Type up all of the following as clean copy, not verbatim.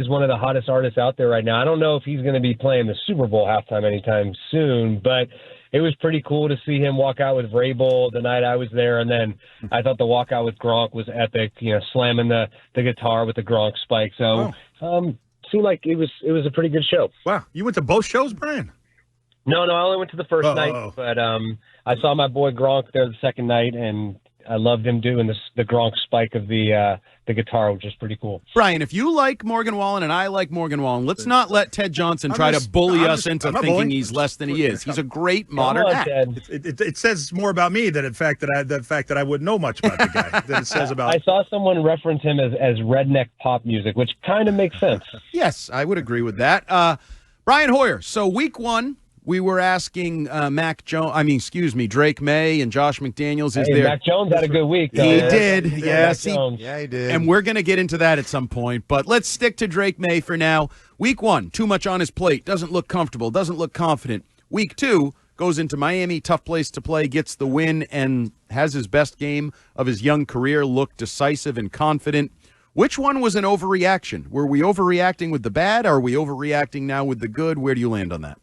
is one of the hottest artists out there right now. I don't know if he's going to be playing the Super Bowl halftime anytime soon, but it was pretty cool to see him walk out with Vrabel the night I was there. And then I thought the walkout with Gronk was epic, slamming the guitar with the Gronk spike. So seemed like it was a pretty good show. Wow. You went to both shows, Brian? No, I only went to the first night, but I saw my boy Gronk there the second night, and I loved him doing the Gronk spike of the guitar, which is pretty cool. Brian, if you like Morgan Wallen and I like Morgan Wallen, let's not let Ted Johnson try to bully us into thinking he's less than he is. He's a great modern act. It says more about me than the fact that I wouldn't know much about the guy. That it says about. I saw someone reference him as redneck pop music, which kind of makes sense. Yes, I would agree with that. Brian Hoyer. So week one, we were asking Drake Maye and Josh McDaniels. Mac Jones had a good week, though. He did. Yes, he did. And we're going to get into that at some point. But let's stick to Drake Maye for now. Week one, too much on his plate. Doesn't look comfortable. Doesn't look confident. Week two, goes into Miami, tough place to play, gets the win, and has his best game of his young career, looked decisive and confident. Which one was an overreaction? Were we overreacting with the bad? Are we overreacting now with the good? Where do you land on that?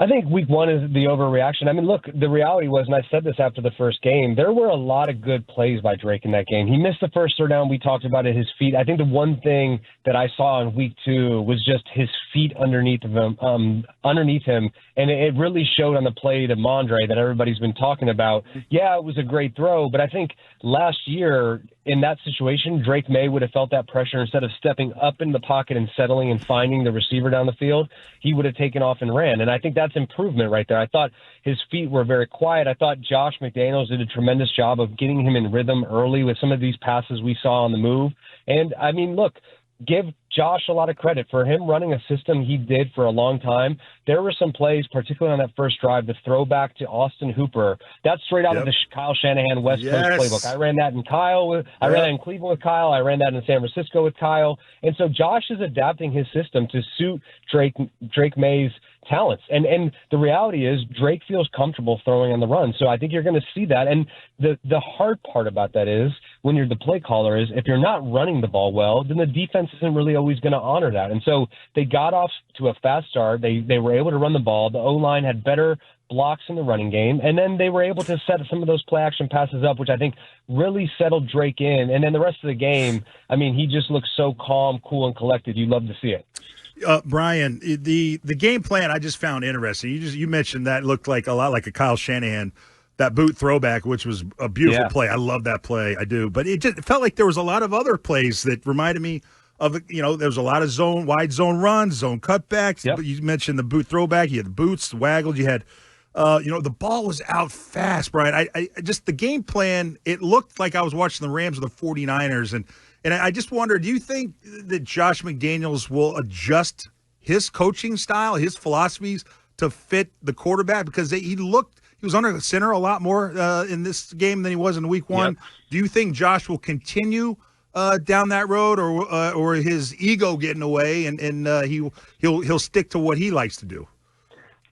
I think week one is the overreaction. I mean, look, the reality was, and I said this after the first game, there were a lot of good plays by Drake in that game. He missed the first third down. We talked about it, his feet. I think the one thing that I saw in week two was just his feet underneath him, and it really showed on the play to Mondre that everybody's been talking about. Yeah, it was a great throw, but I think last year in that situation, Drake Maye would have felt that pressure. Instead of stepping up in the pocket and settling and finding the receiver down the field, he would have taken off and ran. And I think that's improvement right there. I thought his feet were very quiet. I thought Josh McDaniels did a tremendous job of getting him in rhythm early with some of these passes we saw on the move. And, I mean, look, give Josh a lot of credit for him running a system he did for a long time. There were some plays, particularly on that first drive, the throwback to Austin Hooper. That's straight out of the Kyle Shanahan West Coast playbook. I ran that in I ran that in Cleveland with Kyle. I ran that in San Francisco with Kyle. And so Josh is adapting his system to suit Drake Maye's talents. And the reality is Drake feels comfortable throwing on the run. So I think you're going to see that. And the hard part about that is when you're the play caller is if you're not running the ball well, then the defense isn't really always going to honor that. And so they got off to a fast start. They were able to run the ball. The O-line had better blocks in the running game, and then they were able to set some of those play action passes up, which I think really settled Drake in. And then the rest of the game, I mean, he just looks so calm, cool, and collected. You love to see it. Brian, the game plan I just found interesting. You mentioned that looked like a lot like a Kyle Shanahan, that boot throwback, which was a beautiful play. I love that play. I do. But it felt like there was a lot of other plays that reminded me of, there was a lot of wide zone runs, zone cutbacks. Yep. You mentioned the boot throwback. You had the boots, the waggles. You had, the ball was out fast, Brian. I just the game plan, it looked like I was watching the Rams or the 49ers. And I just wonder, do you think that Josh McDaniels will adjust his coaching style, his philosophies to fit the quarterback? Because he was under the center a lot more in this game than he was in week one. Yep. Do you think Josh will continue down that road, or his ego getting away and he'll stick to what he likes to do?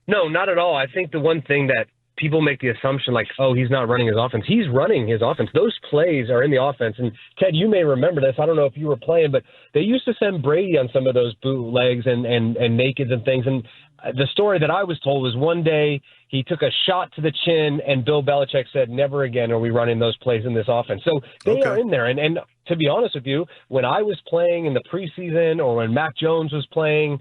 No, not at all. I think the one thing that people make the assumption like, oh, he's not running his offense. He's running his offense. Those plays are in the offense. And, Ted, you may remember this. I don't know if you were playing, but they used to send Brady on some of those bootlegs and nakeds and things. And the story that I was told was one day he took a shot to the chin and Bill Belichick said, never again are we running those plays in this offense. So they are in there. And to be honest with you, when I was playing in the preseason or when Mac Jones was playing,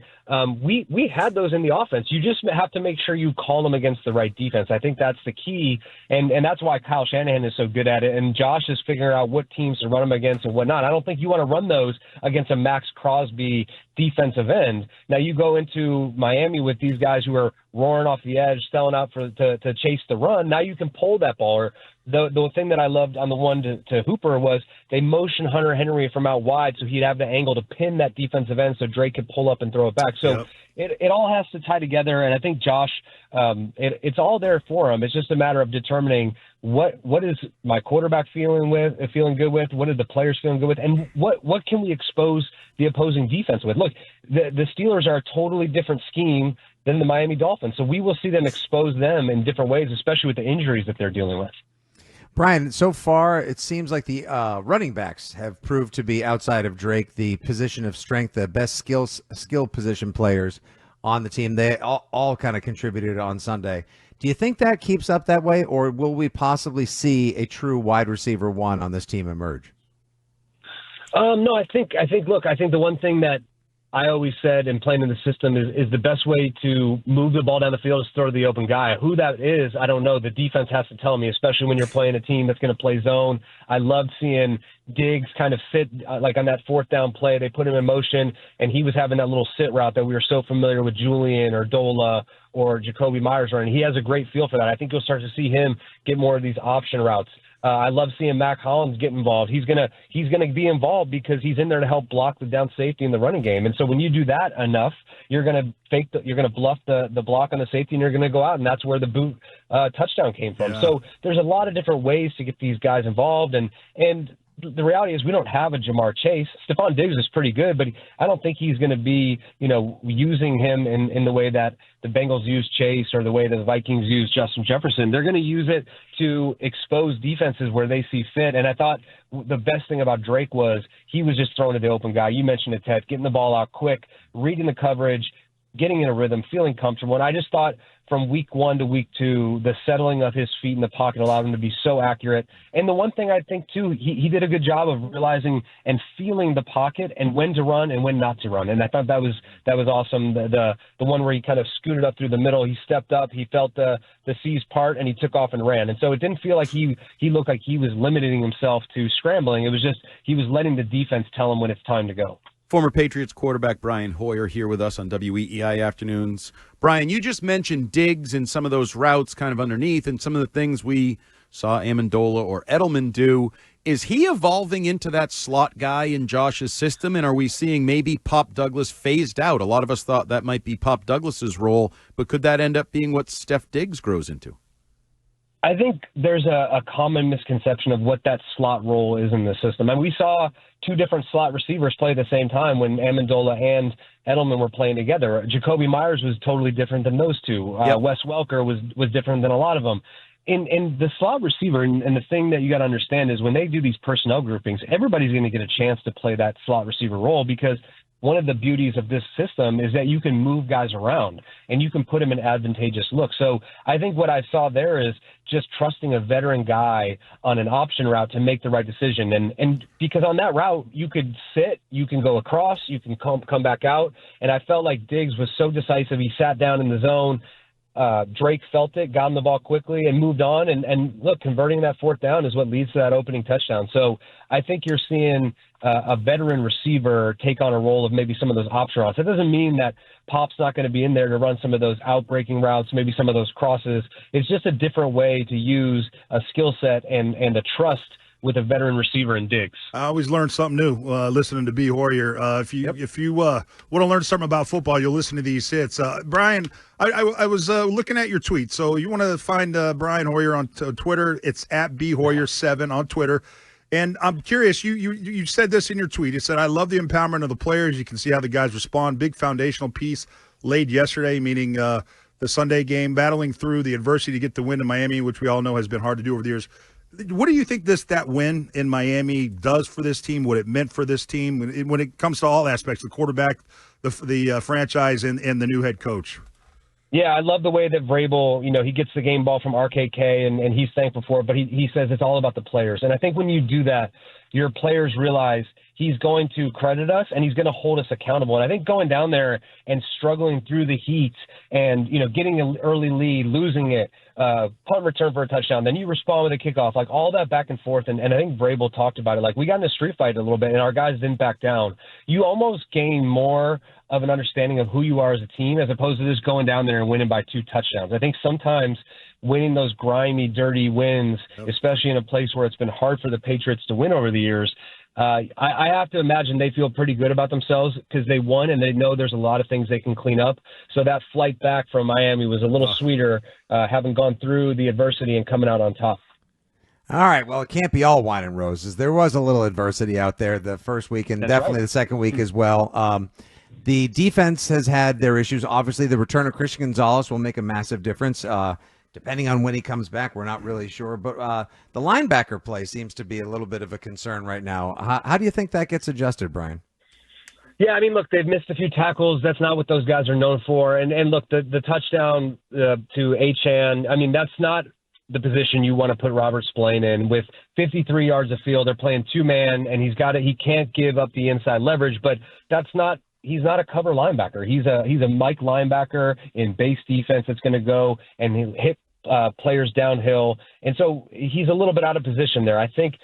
we had those in the offense. You just have to make sure you call them against the right defense. I think that's the key, and that's why Kyle Shanahan is so good at it, and Josh is figuring out what teams to run them against and whatnot. I don't think you want to run those against a Max Crosby defensive end. Now you go into Miami with these guys who are roaring off the edge, selling out to chase the run. Now you can pull that ball. Or the thing that I loved on the one to Hooper was they motioned Hunter Henry from out wide so he'd have the angle to pin that defensive end so Drake could pull up and throw it back. So it all has to tie together, and I think Josh, it's all there for him. It's just a matter of determining what is my quarterback feeling good with, what are the players feeling good with, and what can we expose the opposing defense with. Look, the Steelers are a totally different scheme than the Miami Dolphins, so we will see them expose them in different ways, especially with the injuries that they're dealing with. Brian, so far it seems like the running backs have proved to be, outside of Drake, the position of strength, the best skill position players on the team. They all kind of contributed on Sunday. Do you think that keeps up that way, or will we possibly see a true wide receiver one on this team emerge? No, I think, look, I think the one thing that I always said in playing in the system is the best way to move the ball down the field is throw to the open guy. Who that is, I don't know. The defense has to tell me, especially when you're playing a team that's going to play zone. I loved seeing Diggs kind of sit, like on that fourth down play. They put him in motion, and he was having that little sit route that we were so familiar with Julian or Dola or Jacoby Myers running. He has a great feel for that. I think you'll start to see him get more of these option routes. I love seeing Mac Hollins get involved. He's gonna be involved because he's in there to help block the down safety in the running game. And so when you do that enough, you're gonna bluff the block on the safety, and you're gonna go out, and that's where the boot touchdown came from. Yeah. So there's a lot of different ways to get these guys involved, and the reality is we don't have a Jamar Chase. Stefon Diggs is pretty good, but I don't think he's going to be, using him in the way that the Bengals use Chase or the way that the Vikings use Justin Jefferson. They're going to use it to expose defenses where they see fit. And I thought the best thing about Drake was he was just throwing to the open guy. You mentioned it, Ted, getting the ball out quick, reading the coverage, getting in a rhythm, feeling comfortable. And I just thought from week 1 to week 2, the settling of his feet in the pocket allowed him to be so accurate. And the one thing I think, too, he did a good job of realizing and feeling the pocket and when to run and when not to run. And I thought that was awesome. The one where he kind of scooted up through the middle, he stepped up, he felt the seas part, and he took off and ran. And so it didn't feel like he looked like he was limiting himself to scrambling. It was just he was letting the defense tell him when it's time to go. Former Patriots quarterback Brian Hoyer here with us on WEEI Afternoons. Brian, you just mentioned Diggs and some of those routes kind of underneath and some of the things we saw Amendola or Edelman do. Is he evolving into that slot guy in Josh's system, and are we seeing maybe Pop Douglas phased out? A lot of us thought that might be Pop Douglas's role, but could that end up being what Steph Diggs grows into? I think there's a common misconception of what that slot role is in the system. And we saw two different slot receivers play at the same time when Amendola and Edelman were playing together. Jacoby Myers was totally different than those two. Yep. Wes Welker was different than a lot of them. In the slot receiver, and the thing that you got to understand is when they do these personnel groupings, everybody's going to get a chance to play that slot receiver role, because one of the beauties of this system is that you can move guys around and you can put them in advantageous looks. So I think what I saw there is just trusting a veteran guy on an option route to make the right decision. And because on that route, you could sit, you can go across, you can come back out. And I felt like Diggs was so decisive. He sat down in the zone. Drake felt it, got him the ball quickly, and moved on. And look, converting that fourth down is what leads to that opening touchdown. So I think you're seeing a veteran receiver take on a role of maybe some of those option routes. It doesn't mean that Pop's not going to be in there to run some of those out-breaking routes, maybe some of those crosses. It's just a different way to use a skill set and a trust with a veteran receiver in Diggs. I always learn something new listening to B. Hoyer. If you want to learn something about football, you'll listen to these hits. Brian, I was looking at your tweet. So you want to find Brian Hoyer on Twitter. It's at bhoyer7 on Twitter. And I'm curious, you said this in your tweet. You said, I love the empowerment of the players. You can see how the guys respond. Big foundational piece laid yesterday, meaning the Sunday game, battling through the adversity to get the win in Miami, which we all know has been hard to do over the years. What do you think that win in Miami does for this team, what it meant for this team when it comes to all aspects, the quarterback, the franchise, and the new head coach? Yeah, I love the way that Vrabel, he gets the game ball from RKK, and he's thankful for it, but he says it's all about the players. And I think when you do that, your players realize he's going to credit us and he's going to hold us accountable. And I think going down there and struggling through the heat and, getting an early lead, losing it, punt return for a touchdown, then you respond with a kickoff, like all that back and forth. And I think Vrabel talked about it. Like, we got in a street fight a little bit and our guys didn't back down. You almost gain more of an understanding of who you are as a team as opposed to just going down there and winning by 2 touchdowns. I think sometimes winning those grimy, dirty wins, especially in a place where it's been hard for the Patriots to win over the years, I have to imagine they feel pretty good about themselves because they won and they know there's a lot of things they can clean up. So that flight back from Miami was a little sweeter, having gone through the adversity and coming out on top. All right, well, it can't be all wine and roses. There was a little adversity out there the first week and definitely the second week as well. The defense has had their issues. Obviously, the return of Christian Gonzalez will make a massive difference. depending on when he comes back, we're not really sure. But the linebacker play seems to be a little bit of a concern right now. How do you think that gets adjusted, Brian? Yeah, I mean, look, they've missed a few tackles. That's not what those guys are known for. And look, the touchdown to Achane, I mean, that's not the position you want to put Robert Spillane in. With 53 yards of field, they're playing two-man, and he can't give up the inside leverage, but he's not a cover linebacker. He's a Mike linebacker in base defense that's going to go and hit players downhill. And so he's a little bit out of position there. I think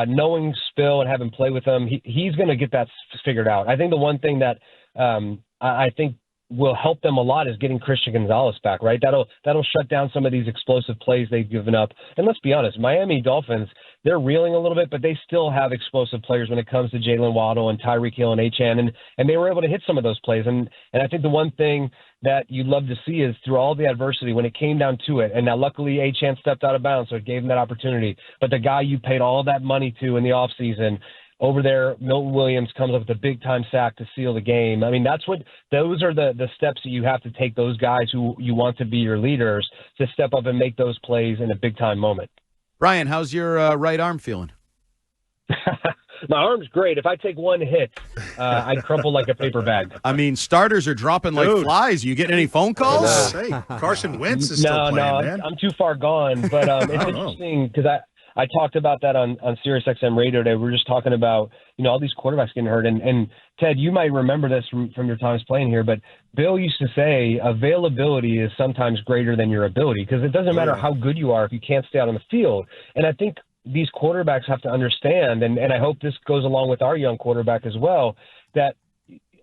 knowing Spill and having played with him, he's going to get that figured out. I think the one thing that I think will help them a lot is getting Christian Gonzalez back, right? That'll shut down some of these explosive plays they've given up. And let's be honest, Miami Dolphins, they're reeling a little bit, but they still have explosive players when it comes to Jalen Waddle and Tyreek Hill and Achane, and they were able to hit some of those plays. And I think the one thing that you'd love to see is through all the adversity, when it came down to it, and now luckily Achane stepped out of bounds, so it gave him that opportunity. But the guy you paid all that money to in the offseason, over there, Milton Williams comes up with a big-time sack to seal the game. I mean, those are the steps that you have to take, those guys who you want to be your leaders, to step up and make those plays in a big-time moment. Brian, how's your right arm feeling? My arm's great. If I take one hit, I crumple like a paper bag. I mean, starters are dropping like flies. You getting any phone calls? Hey, Carson Wentz is still playing, man. I'm too far gone. But it's interesting because I talked about that on Sirius XM radio today. We were just talking about, all these quarterbacks getting hurt. And Ted, you might remember this from your times playing here, but Bill used to say availability is sometimes greater than your ability, because it doesn't matter how good you are if you can't stay out on the field. And I think these quarterbacks have to understand, and I hope this goes along with our young quarterback as well, that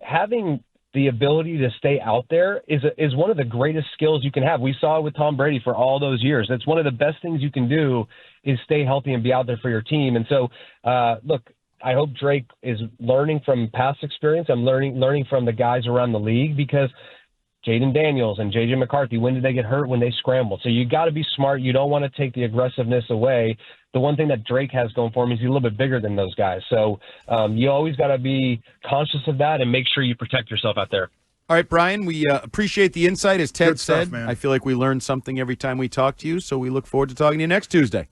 having the ability to stay out there is one of the greatest skills you can have. We saw it with Tom Brady for all those years. That's one of the best things you can do, is stay healthy and be out there for your team. And so, look, I hope Drake is learning from past experience. I'm learning from the guys around the league, because Jaden Daniels and J.J. McCarthy, when did they get hurt? When they scrambled. So you got to be smart. You don't want to take the aggressiveness away. The one thing that Drake has going for him is he's a little bit bigger than those guys. So you always got to be conscious of that and make sure you protect yourself out there. All right, Brian, we appreciate the insight. As Ted Good stuff, said, man. I feel like we learn something every time we talk to you, so we look forward to talking to you next Tuesday.